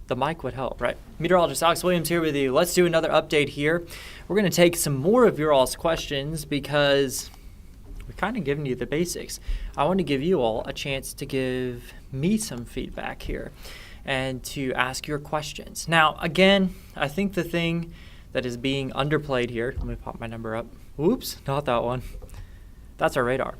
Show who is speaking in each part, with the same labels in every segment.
Speaker 1: The mic would help, right? Meteorologist Alex Williams here with you. Let's do another update here. We're going to take some more of your all's questions because we're kind of giving you the basics. I want to give you all a chance to give me some feedback here and to ask your questions. Now, again, I think the thing that is being underplayed here, let me pop my number up. Oops, not that one. That's our radar.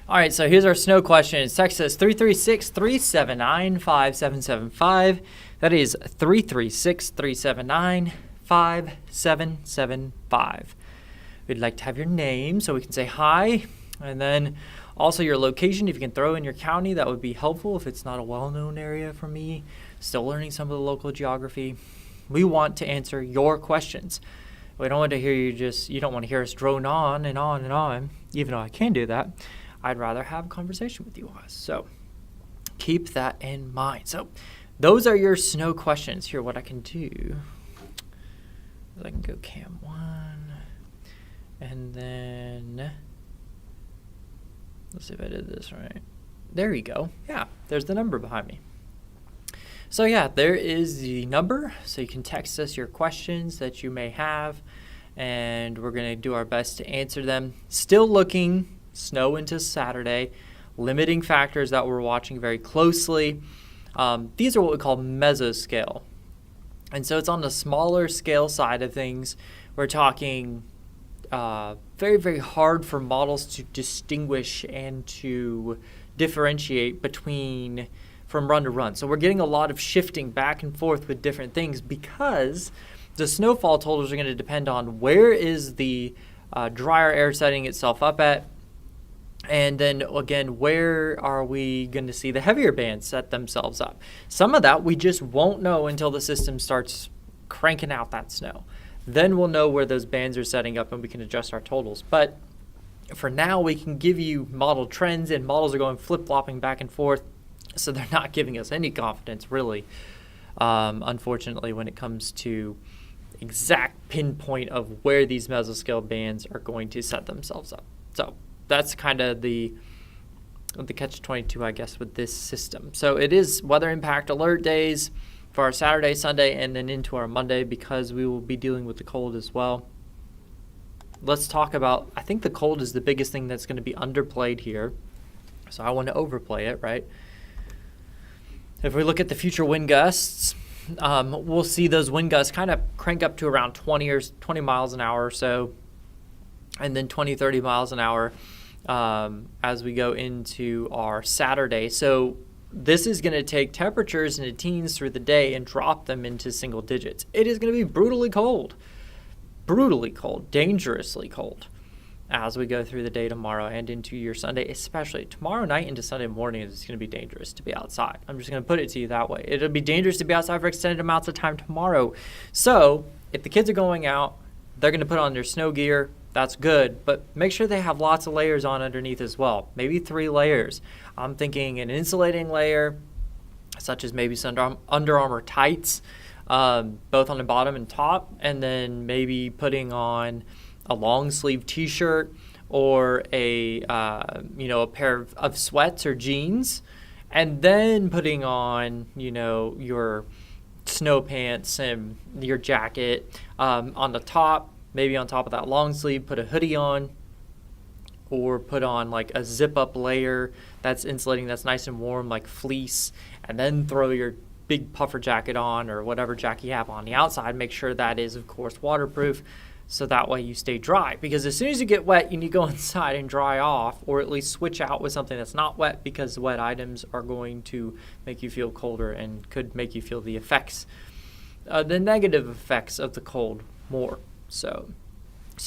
Speaker 1: All right, so here's our snow question. Text us 336-379-5775. That is 336-379-5775. We'd like to have your name so we can say hi, and then also your location. If you can throw in your county, that would be helpful if it's not a well-known area for me. Still learning some of the local geography. We want to answer your questions. We don't want to hear you don't want to hear us drone on and on and on, even though I can do that. I'd rather have a conversation with you guys. So keep that in mind. So those are your snow questions. Here, what I can do is I can go cam 1. And then, let's see if I did this right. There you go. Yeah, there's the number behind me. So yeah, there is the number. So you can text us your questions that you may have. And we're going to do our best to answer them. Still looking snow into Saturday, limiting factors that we're watching very closely. These are what we call mesoscale. And so it's on the smaller scale side of things. We're talking very, very hard for models to distinguish and to differentiate between from run to run. So we're getting a lot of shifting back and forth with different things because the snowfall totals are going to depend on where is the drier air setting itself up at. And then, again, where are we going to see the heavier bands set themselves up? Some of that we just won't know until the system starts cranking out that snow. Then we'll know where those bands are setting up and we can adjust our totals. But for now, we can give you model trends, and models are going flip-flopping back and forth, so they're not giving us any confidence, really, unfortunately, when it comes to exact pinpoint of where these mesoscale bands are going to set themselves up. So that's kind of the catch-22, I guess, with this system. So it is weather impact alert days for our Saturday, Sunday, and then into our Monday because we will be dealing with the cold as well. Let's talk about, I think the cold is the biggest thing that's going to be underplayed here. So I want to overplay it, right? If we look at the future wind gusts, we'll see those wind gusts kind of crank up to around 20 miles an hour or so, and then 20, 30 miles an hour as we go into our Saturday. So this is going to take temperatures in the teens through the day and drop them into single digits. It is going to be brutally cold, dangerously cold as we go through the day tomorrow and into your Sunday, especially tomorrow night into Sunday morning. It's going to be dangerous to be outside. I'm just going to put it to you that way. It'll be dangerous to be outside for extended amounts of time tomorrow. So if the kids are going out, they're going to put on their snow gear. That's good, but make sure they have lots of layers on underneath as well. Maybe 3 layers. I'm thinking an insulating layer, such as maybe some Under Armour tights, both on the bottom and top, and then maybe putting on a long sleeve T-shirt or a pair of sweats or jeans, and then putting on your snow pants and your jacket on the top. Maybe on top of that long sleeve, put a hoodie on, or put on like a zip-up layer that's insulating, that's nice and warm, like fleece, and then throw your big puffer jacket on or whatever jacket you have on the outside. Make sure that is, of course, waterproof, so that way you stay dry. Because as soon as you get wet, you need to go inside and dry off, or at least switch out with something that's not wet, because wet items are going to make you feel colder and could make you feel the effects, the negative effects of the cold more. So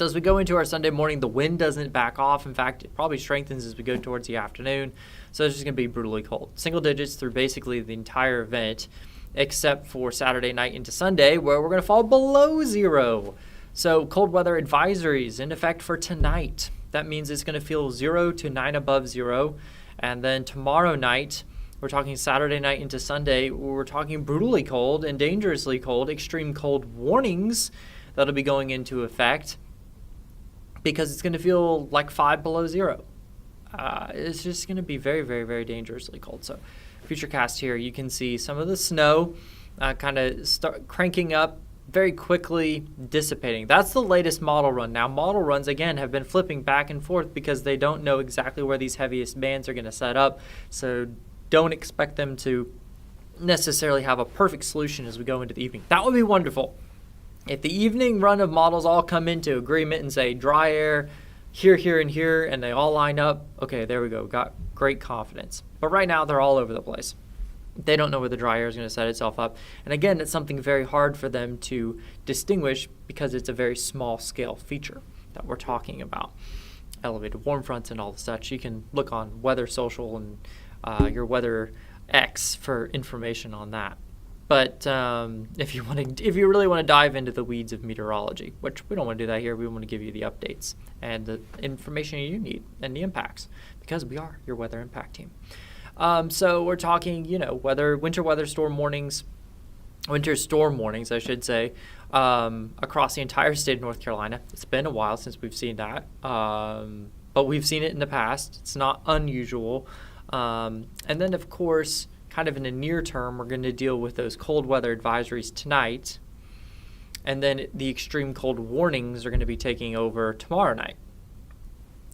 Speaker 1: as we go into our Sunday morning, the wind doesn't back off. In fact, it probably strengthens as we go towards the afternoon. So it's just going to be brutally cold. Single digits through basically the entire event, except for Saturday night into Sunday, where we're going to fall below 0. So cold weather advisories in effect for tonight. That means it's going to feel 0 to 9 above 0. And then tomorrow night, we're talking Saturday night into Sunday, we're talking brutally cold and dangerously cold, extreme cold warnings that'll be going into effect because it's going to feel like 5 below 0. It's just going to be very, very, very dangerously cold. So Futurecast here, you can see some of the snow kind of start cranking up, very quickly dissipating. That's the latest model run. Now, model runs, again, have been flipping back and forth because they don't know exactly where these heaviest bands are going to set up. So don't expect them to necessarily have a perfect solution as we go into the evening. That would be wonderful. If the evening run of models all come into agreement and say dry air here, here, and here, and they all line up, okay, there we go. Got great confidence. But right now, they're all over the place. They don't know where the dry air is going to set itself up. And again, it's something very hard for them to distinguish because it's a very small scale feature that we're talking about. Elevated warm fronts and all the such. You can look on Weather Social and your Weather X for information on that. But if you really want to dive into the weeds of meteorology, which we don't want to do that here, we want to give you the updates and the information you need and the impacts because we are your weather impact team. So we're talking, winter storm warnings, I should say, across the entire state of North Carolina. It's been a while since we've seen that, but we've seen it in the past. It's not unusual. And then, of course, kind of in the near term, we're going to deal with those cold weather advisories tonight. And then the extreme cold warnings are going to be taking over tomorrow night.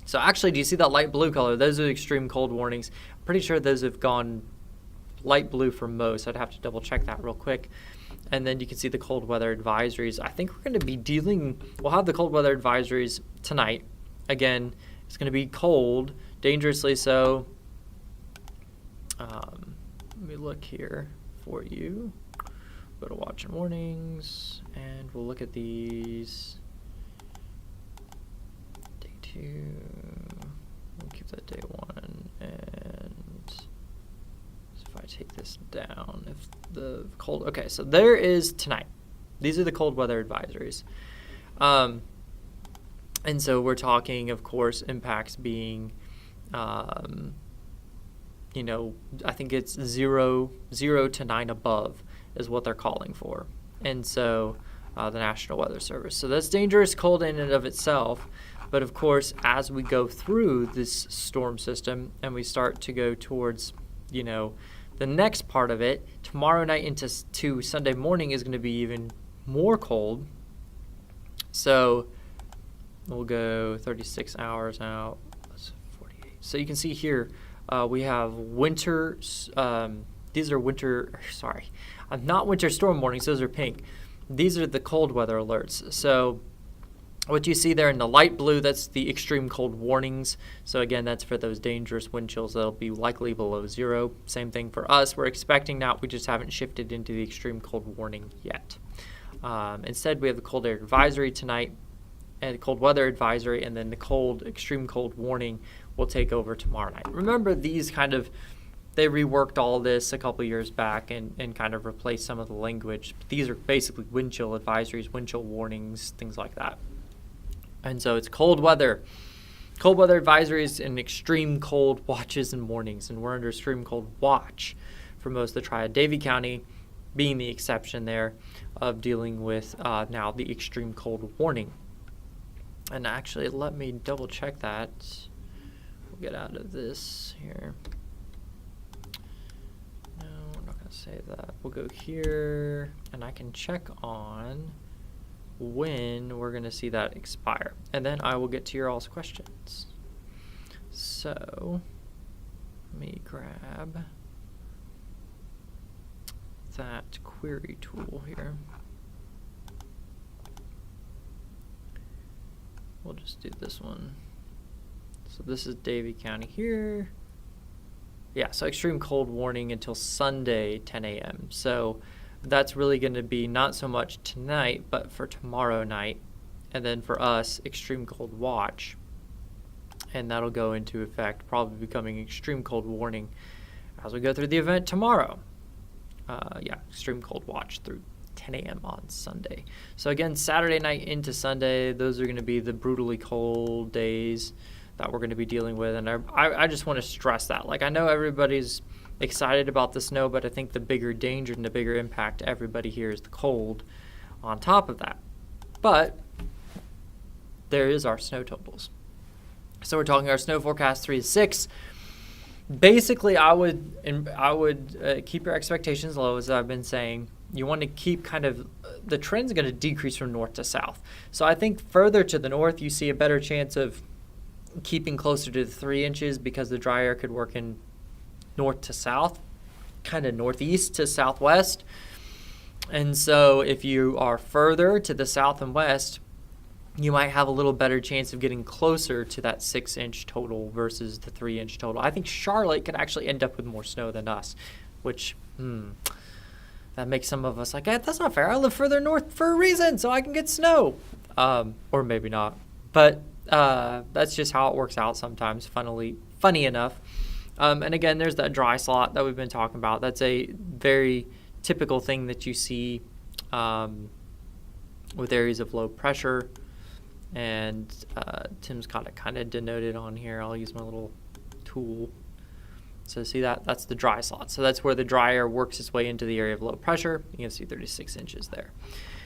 Speaker 1: So actually, do you see that light blue color? Those are the extreme cold warnings. I'm pretty sure those have gone light blue for most. I'd have to double check that real quick. And then you can see the cold weather advisories. I think we're going to be we'll have the cold weather advisories tonight. Again, it's going to be cold, dangerously so. Let me look here for you. Go to watch and warnings, and we'll look at these. Day 2. We'll keep that day 1. And so if I take this down, if the cold. Okay, so there is tonight. These are the cold weather advisories. And so we're talking, of course, impacts being, I think it's 0 to 9 above is what they're calling for. And so the National Weather Service. So that's dangerous cold in and of itself. But of course, as we go through this storm system and we start to go towards, the next part of it, tomorrow night into Sunday morning is going to be even more cold. So we'll go 36 hours out. That's 48. So you can see here, we have winter, these are not winter storm warnings, those are pink. These are the cold weather alerts. So what you see there in the light blue, that's the extreme cold warnings. So again, that's for those dangerous wind chills that'll be likely below 0. Same thing for us. We're expecting that. We just haven't shifted into the extreme cold warning yet. Instead, we have the cold air advisory tonight, and the cold weather advisory, and then the extreme cold warning will take over tomorrow night. Remember, they reworked all this a couple years back and kind of replaced some of the language. But these are basically wind chill advisories, wind chill warnings, things like that. And so it's cold weather advisories and extreme cold watches and warnings. And we're under extreme cold watch for most of the Triad. Davie County being the exception there of dealing with now the extreme cold warning. And actually, let me double check that. We'll get out of this here. No, we're not going to save that. We'll go here, and I can check on when we're going to see that expire. And then I will get to your all's questions. So, let me grab that query tool here. We'll just do this one. So this is Davie County here. Yeah, so extreme cold warning until Sunday, 10 a.m. So that's really going to be not so much tonight, but for tomorrow night. And then for us, extreme cold watch. And that'll go into effect, probably becoming extreme cold warning as we go through the event tomorrow. Extreme cold watch through 10 a.m. on Sunday. So again, Saturday night into Sunday, those are going to be the brutally cold days that we're going to be dealing with. And I just want to stress that. I know everybody's excited about the snow, but I think the bigger danger and the bigger impact to everybody here is the cold on top of that. But there is our snow totals. So we're talking our snow forecast 3 to 6. basically, I would keep your expectations low, as I've been saying. You want to keep the trend's going to decrease from north to south. So I think further to the north, you see a better chance of keeping closer to the 3 inches because the dry air could work in north to south, kind of northeast to southwest. And so if you are further to the south and west, you might have a little better chance of getting closer to that 6-inch total versus the 3-inch total. I think Charlotte could actually end up with more snow than us, which that makes some of us like, that's not fair. I live further north for a reason, so I can get snow. Or maybe not. But that's just how it works out sometimes, funny enough. And again, there's that dry slot that we've been talking about. That's a very typical thing that you see with areas of low pressure. And Tim's got it kind of denoted on here. I'll use my little tool. So see that? That's the dry slot. So that's where the dry air works its way into the area of low pressure. You can see 36 inches there.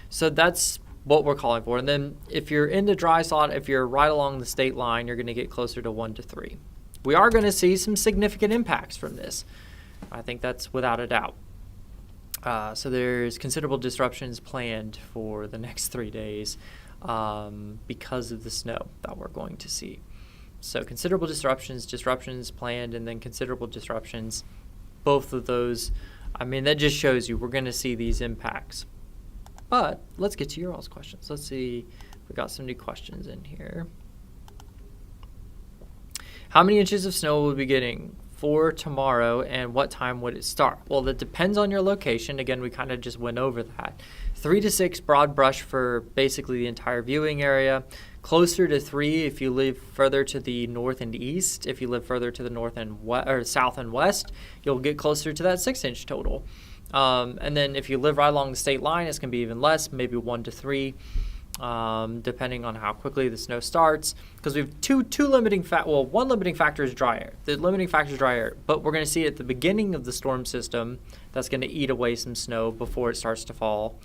Speaker 1: So that's what we're calling for. And then if you're in the dry slot, if you're right along the state line, you're going to get closer to 1 to 3. We are going to see some significant impacts from this. I think that's without a doubt. So there's considerable disruptions planned for the next 3 days because of the snow that we're going to see. So considerable disruptions planned, and then considerable disruptions. Both of those, that just shows you we're going to see these impacts. But let's get to your all's questions. Let's see if we got some new questions in here. How many inches of snow will we be getting for tomorrow, and what time would it start? Well, that depends on your location. Again, we kind of just went over that. 3 to 6 broad brush for basically the entire viewing area. Closer to 3 if you live further to the north and east. If you live further to the north and south and west, you'll get closer to that 6-inch total. And then if you live right along the state line, it's going to be even less, maybe 1 to 3. Depending on how quickly the snow starts, because we have two limiting one limiting factor is dry air. The limiting factor is dry air, but we're going to see at the beginning of the storm system that's going to eat away some snow before it starts to fall.